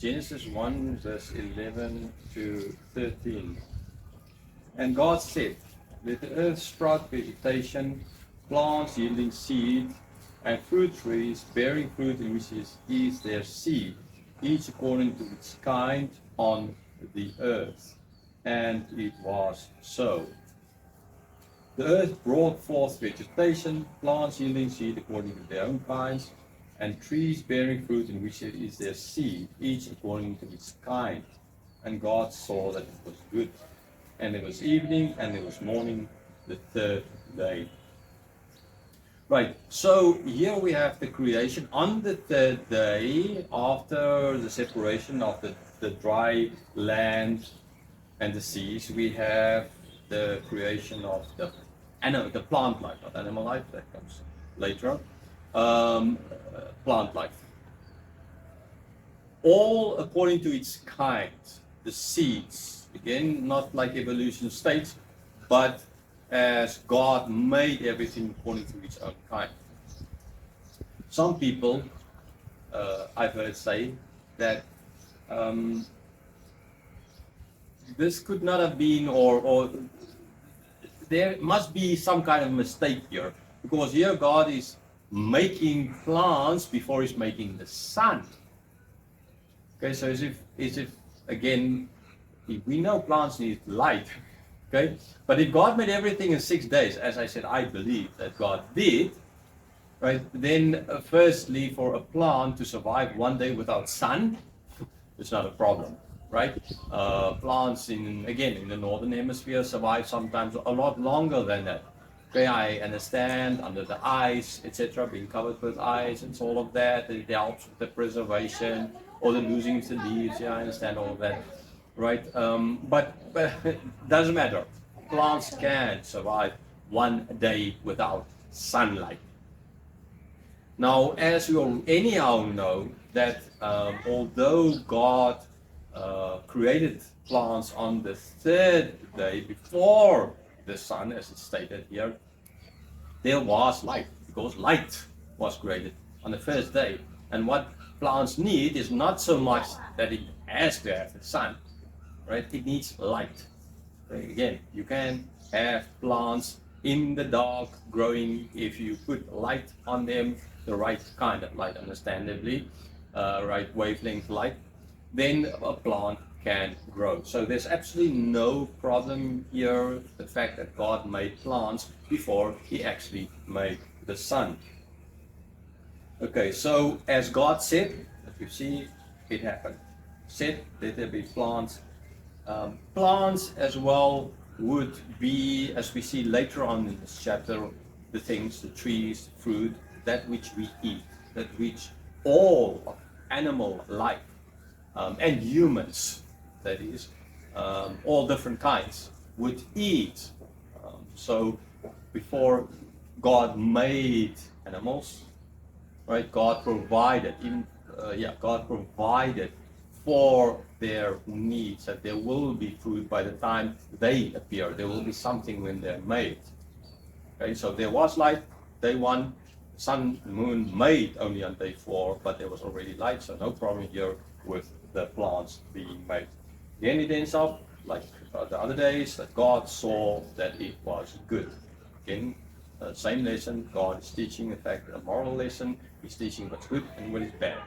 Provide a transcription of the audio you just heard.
Genesis 1, verse 11 to 13. And God said, let the earth sprout vegetation, plants yielding seed, and fruit trees bearing fruit in which is their seed, each according to its kind on the earth. And it was so. The earth brought forth vegetation, plants yielding seed according to their own kinds, and trees bearing fruit in which is their seed, each according to its kind. And God saw that it was good. And it was evening, and it was morning, the third day. Right, so here we have the creation on the third day, after the separation of the dry land and the seas. We have the creation of the plant life, not animal life, that comes later on. Plant life. All according to its kind, the seeds, again, not like evolution states, but as God made everything according to its own kind. Some people, I've heard say that this could not have been, or there must be some kind of mistake here, because here God is making plants before He's making the sun. Okay, so as if again, we know plants need light. Okay, but if God made everything in 6 days, as I said, I believe that God did, right? Then, firstly, for a plant to survive 1 day without sun, it's not a problem, right? Plants in the northern hemisphere survive sometimes a lot longer than that. Okay, I understand under the ice, etc., being covered with ice and all of that, it helps with the preservation or the losing of the leaves. Yeah, I understand all of that, right? But it doesn't matter. Plants can survive 1 day without sunlight. Now, as we all anyhow know that although God created plants on the third day before the sun, as it's stated here, there was light, because light was created on the first day. And what plants need is not so much that it has to have the sun, right? It needs light. Okay? Again, you can have plants in the dark growing if you put light on them, the right kind of light, understandably, right wavelength light, then a plant can grow. So there's absolutely no problem here, the fact that God made plants before He actually made the sun. Okay, so as God said, as you see, it happened. Said, let there be plants. Plants as well would be, as we see later on in this chapter, the things, the trees, fruit, that which we eat, that which all of animal life and humans, that is, all different kinds, would eat. So before God made animals, right, God provided, God provided for their needs, that there will be food by the time they appear. There will be something when they're made. Okay, so there was light, day one, sun, moon made only on day 4, but there was already light, so no problem here with the plants being made. Then it ends up, like the other days, that God saw that it was good. Again, same lesson, God is teaching, in fact, a moral lesson. He's teaching what's good and what is bad.